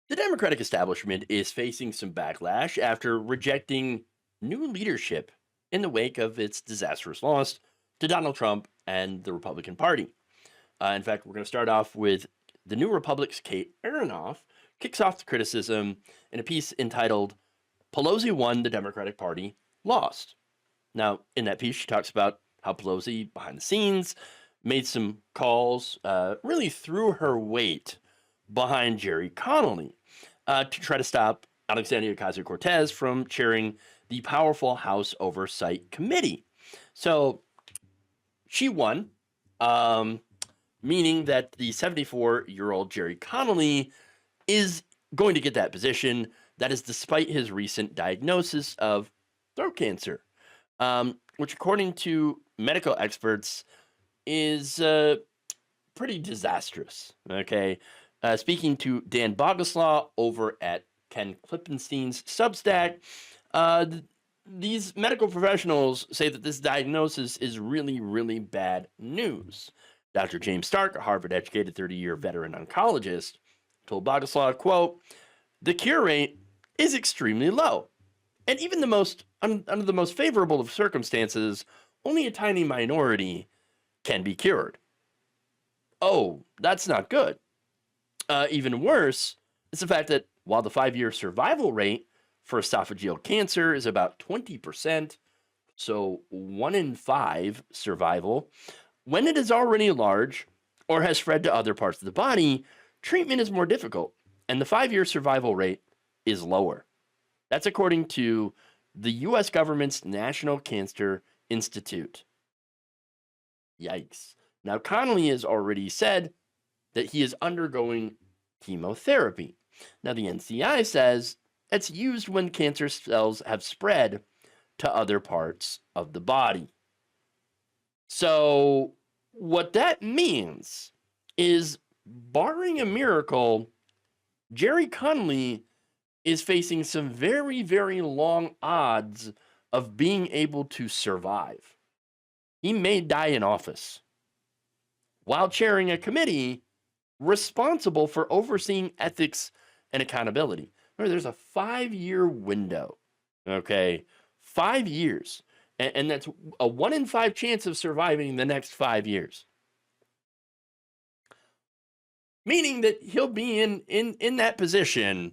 The Democratic establishment is facing some backlash after rejecting new leadership in the wake of its disastrous loss to Donald Trump and the Republican Party. In fact, we're going to start off with the New Republic's Kate Aranoff kicks off the criticism in a piece entitled Pelosi Won, the Democratic Party Lost. Now, in that piece, she talks about how Pelosi, behind the scenes, made some calls, really threw her weight behind Jerry Connolly to try to stop Alexandria Ocasio-Cortez from chairing the powerful House Oversight Committee. So she won, meaning that the 74-year-old Jerry Connolly is going to get that position. That is despite his recent diagnosis of throat cancer, which, according to medical experts, is pretty disastrous. Okay. Speaking to Dan Boguslaw over at Ken Klippenstein's Substack, these medical professionals say that this diagnosis is really, really bad news. Dr. James Stark, a Harvard-educated 30-year veteran oncologist, told Boguslaw, quote, "The cure rate is extremely low. And even under the most favorable of circumstances, only a tiny minority can be cured." Oh, that's not good. Even worse is the fact that while the 5-year survival rate for esophageal cancer is about 20%, so 1 in 5 survival, when it is already large or has spread to other parts of the body, treatment is more difficult, and the 5-year survival rate is lower. That's according to the US government's National Cancer Institute. Yikes. Now, Connolly has already said that he is undergoing chemotherapy. Now, the NCI says it's used when cancer cells have spread to other parts of the body. So, what that means is, barring a miracle, Jerry Connolly is facing some very, very long odds of being able to survive. He may die in office while chairing a committee responsible for overseeing ethics and accountability. Remember, there's a 5-year window. Okay, 5 years. And that's a 1 in 5 chance of surviving the next 5 years. Meaning that he'll be in that position.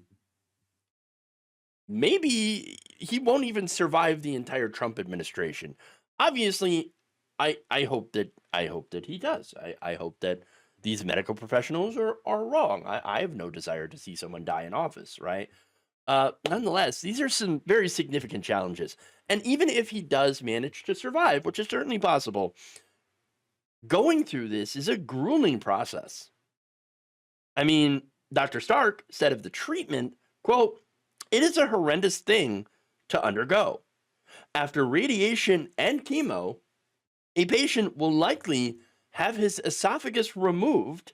Maybe he won't even survive the entire Trump administration. Obviously, I hope that he does. I hope that these medical professionals are wrong. I have no desire to see someone die in office, right? Nonetheless, these are some very significant challenges. And even if he does manage to survive, which is certainly possible, going through this is a grueling process. I mean, Dr. Stark said of the treatment, quote, "It is a horrendous thing to undergo. After radiation and chemo, a patient will likely have his esophagus removed.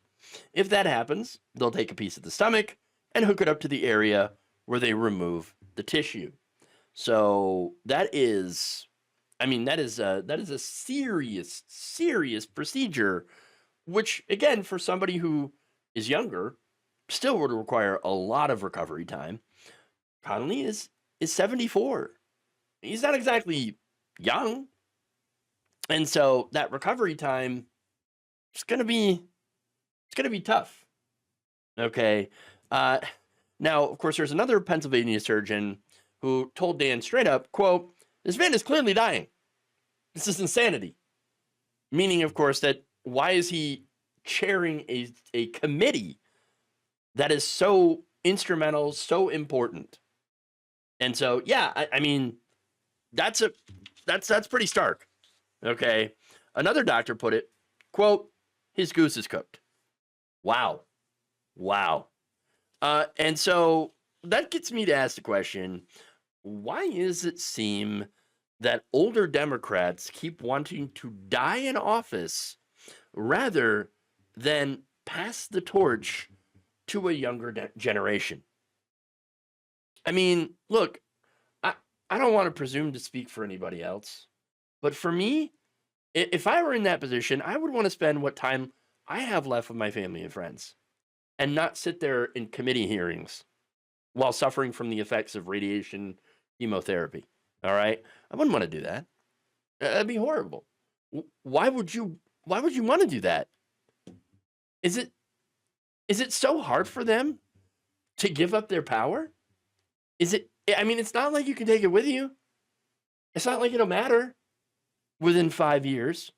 If that happens, they'll take a piece of the stomach and hook it up to the area where they remove the tissue." So that is, that is a serious, serious procedure, which, again, for somebody who is younger, still would require a lot of recovery time. Connolly is 74. He's not exactly young. And so that recovery time is gonna be tough. Okay. Now, of course, there's another Pennsylvania surgeon who told Dan straight up, quote, "This man is clearly dying. This is insanity." Meaning, of course, that why is he chairing a committee that is so instrumental, so important? And so, yeah, I mean, that's pretty stark. Okay. Another doctor put it, quote, "His goose is cooked." Wow. Wow. And so that gets me to ask the question, why does it seem that older Democrats keep wanting to die in office rather than pass the torch to a younger generation? I mean, look, I don't want to presume to speak for anybody else, but for me, if I were in that position, I would want to spend what time I have left with my family and friends and not sit there in committee hearings while suffering from the effects of radiation chemotherapy. All right, I wouldn't want to do that. That'd be horrible. Why would you? Why would you want to do that? Is it so hard for them to give up their power? Is it? I mean, it's not like you can take it with you. It's not like it'll matter within 5 years.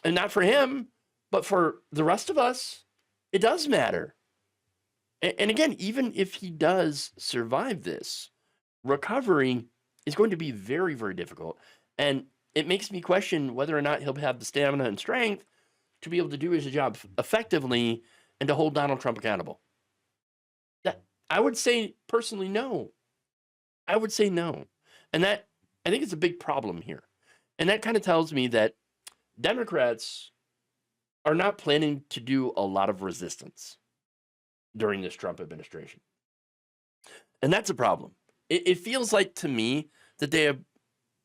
And not for him, but for the rest of us, it does matter. And again, even if he does survive this, recovery is going to be very, very difficult. And it makes me question whether or not he'll have the stamina and strength to be able to do his job effectively and to hold Donald Trump accountable. I would say personally, no. I would say no. And that, I think it's a big problem here. And that kind of tells me that Democrats are not planning to do a lot of resistance during this Trump administration. And that's a problem. It feels like to me that they have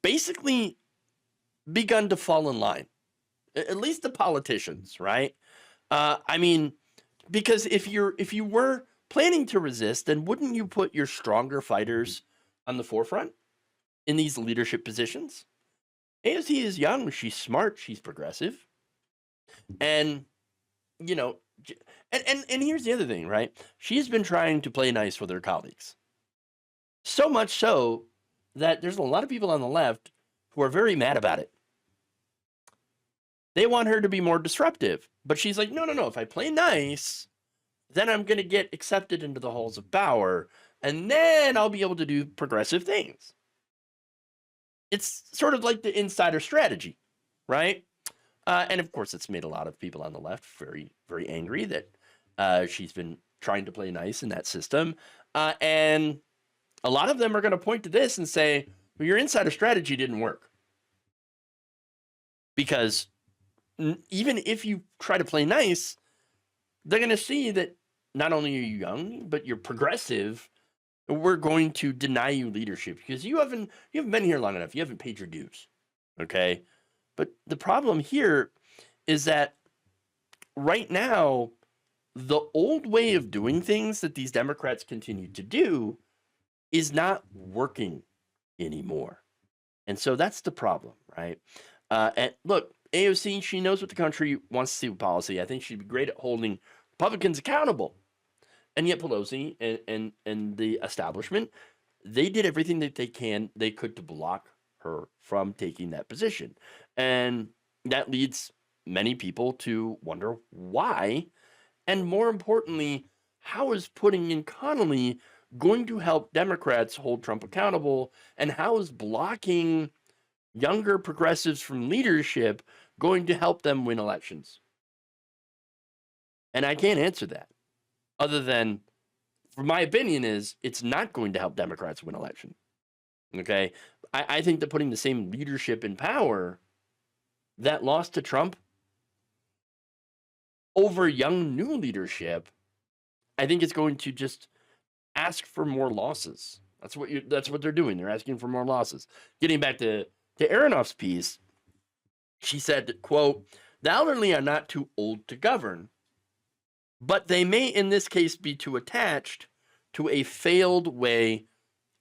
basically begun to fall in line, at least the politicians, right? I mean, because if you were planning to resist, then wouldn't you put your stronger fighters on the forefront in these leadership positions? AOC is young, she's smart, she's progressive. And, you know, and here's the other thing, right? She's been trying to play nice with her colleagues. So much so that there's a lot of people on the left who are very mad about it. They want her to be more disruptive, but she's like, no, if I play nice, then I'm going to get accepted into the halls of power, and then I'll be able to do progressive things. It's sort of like the insider strategy, right? And of course, it's made a lot of people on the left very, very angry that she's been trying to play nice in that system. And a lot of them are going to point to this and say, well, your insider strategy didn't work. Because even if you try to play nice, they're going to see that not only are you young, but you're progressive. We're going to deny you leadership because you haven't been here long enough. You haven't paid your dues. Okay. But the problem here is that right now, the old way of doing things that these Democrats continue to do is not working anymore. And so that's the problem, right? And look, AOC, she knows what the country wants to see with policy. I think she'd be great at holding Republicans accountable. And yet Pelosi and the establishment, they did everything that they could to block her from taking that position. And that leads many people to wonder why. And more importantly, how is putting in Connelly going to help Democrats hold Trump accountable? And how is blocking younger progressives from leadership going to help them win elections? And I can't answer that. Other than, for my opinion, is it's not going to help Democrats win election. Okay? I think that putting the same leadership in power that lost to Trump over young new leadership, I think it's going to just ask for more losses. That's what they're doing. They're asking for more losses. Getting back to Aranoff's piece, she said, quote, "The elderly are not too old to govern, but they may in this case be too attached to a failed way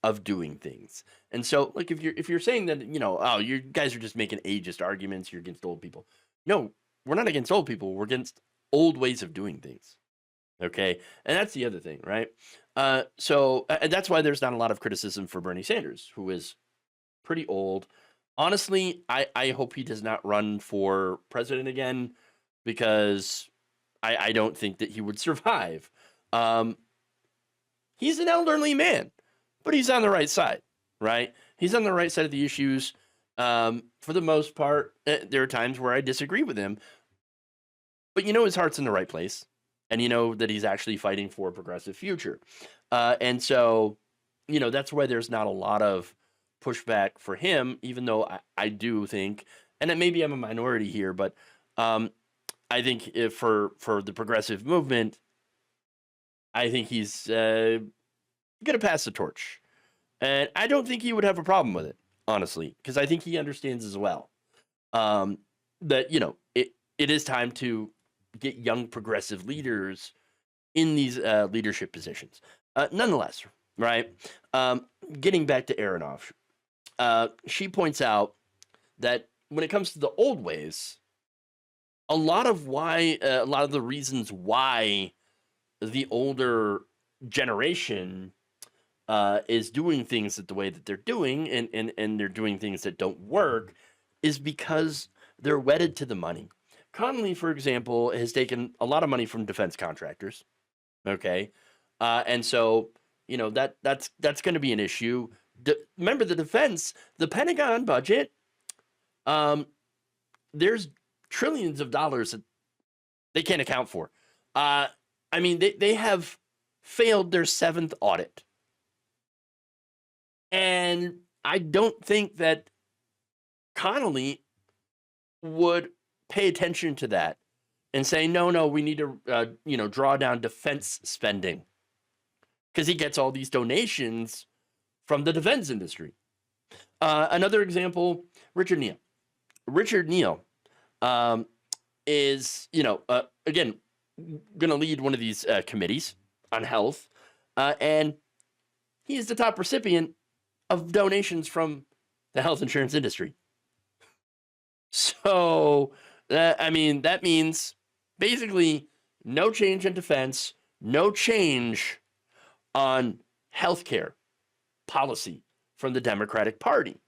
of doing things." And so, like, if you're saying that, oh, you guys are just making ageist arguments, you're against old people. No, we're not against old people. We're against old ways of doing things. Okay, and that's the other thing, right? So that's why there's not a lot of criticism for Bernie Sanders, who is pretty old. Honestly, I hope he does not run for president again, because I don't think that he would survive. He's an elderly man, but he's on the right side, right? He's on the right side of the issues. For the most part, there are times where I disagree with him, but his heart's in the right place, and that he's actually fighting for a progressive future. And so, that's why there's not a lot of pushback for him, even though I do think, and maybe I'm a minority here, but I think for the progressive movement, I think he's going to pass the torch. And I don't think he would have a problem with it, honestly, because I think he understands as well that, it is time to get young progressive leaders in these leadership positions. Nonetheless, right? Getting back to Aranoff, she points out that when it comes to the old ways, a lot of the reasons why the older generation is doing things the way that they're doing, and they're doing things that don't work, is because they're wedded to the money. Connelly, for example, has taken a lot of money from defense contractors. Okay, and so that's going to be an issue. Remember, the Pentagon budget. There's trillions of dollars that they can't account for. I mean, they have failed their 7th audit. And I don't think that Connelly would pay attention to that and say, no, we need to, draw down defense spending, because he gets all these donations from the defense industry. Another example, Richard Neal. Richard Neal is, again, going to lead one of these committees on health, and he is the top recipient of donations from the health insurance industry. So, that means basically no change in defense, no change on healthcare policy from the Democratic Party.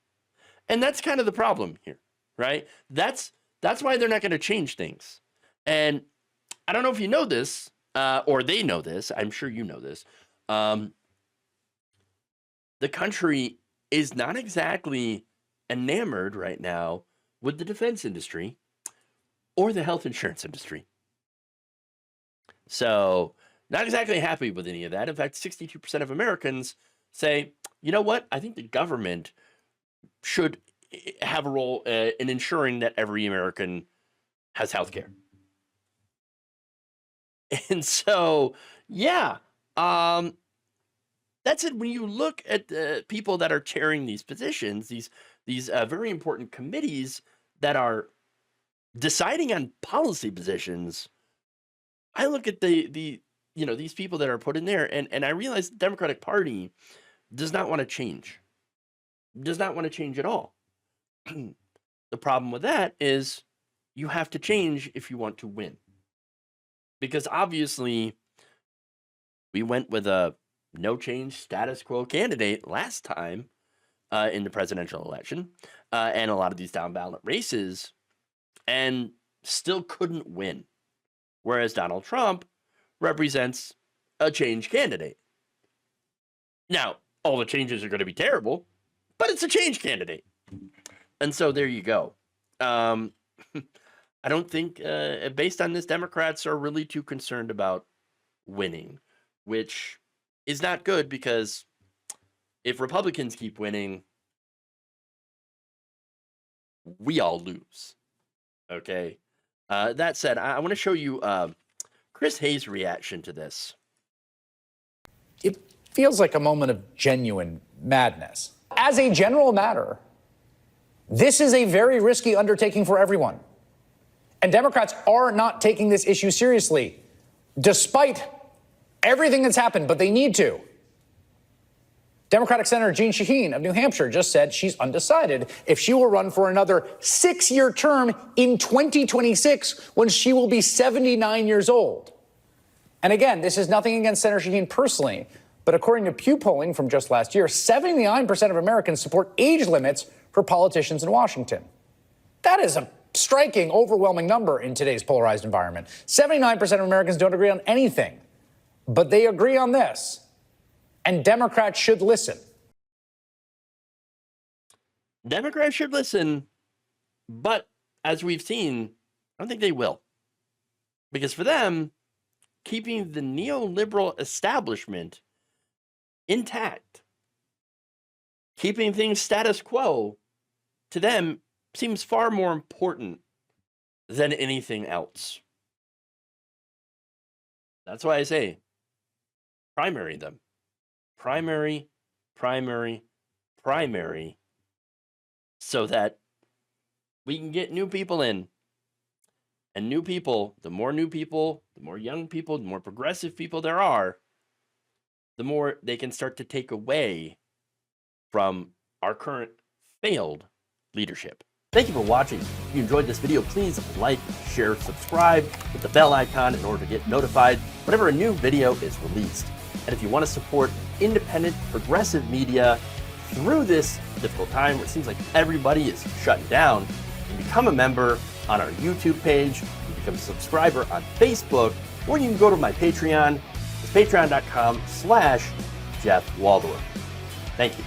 And that's kind of the problem here, right? That's why they're not going to change things. And I don't know if you know this, or they know this. I'm sure you know this. The country is not exactly enamored right now with the defense industry or the health insurance industry. So, not exactly happy with any of that. In fact, 62% of Americans say, you know what? I think the government should have a role in ensuring that every American has health care. And so, yeah, that's it. When you look at the people that are chairing these positions, these very important committees that are deciding on policy positions, I look at these people that are put in there, and I realize the Democratic Party does not want to change. Does not want to change at all. The problem with that is you have to change if you want to win. Because obviously, we went with a no change status quo candidate last time in the presidential election, and a lot of these down ballot races, and still couldn't win. Whereas Donald Trump represents a change candidate. Now, all the changes are going to be terrible, but it's a change candidate. And so there you go. I don't think, based on this, Democrats are really too concerned about winning, which is not good, because if Republicans keep winning, we all lose. Okay. That said, I want to show you Chris Hayes' reaction to this. It feels like a moment of genuine madness. As a general matter, this is a very risky undertaking for everyone. And Democrats are not taking this issue seriously, despite everything that's happened, but they need to. Democratic Senator Jeanne Shaheen of New Hampshire just said she's undecided if she will run for another 6-year term in 2026, when she will be 79 years old. And again, this is nothing against Senator Shaheen personally, but according to Pew polling from just last year, 79% of Americans support age limits for politicians in Washington. That is a striking, overwhelming number in today's polarized environment. 79% of Americans don't agree on anything, but they agree on this. And Democrats should listen. Democrats should listen, but as we've seen, I don't think they will. Because for them, keeping the neoliberal establishment intact, keeping things status quo, to them seems far more important than anything else. That's why I say, primary them. Primary, so that we can get new people in. And new people, the more young people, the more progressive people there are, the more they can start to take away from our current failed leadership. Thank you for watching. If you enjoyed this video, please like, share, subscribe, hit the bell icon in order to get notified whenever a new video is released. And if you want to support independent, progressive media through this difficult time where it seems like everybody is shutting down, you can become a member on our YouTube page, you can become a subscriber on Facebook, or you can go to my Patreon. It's patreon.com/Jeff Waldorf. Thank you.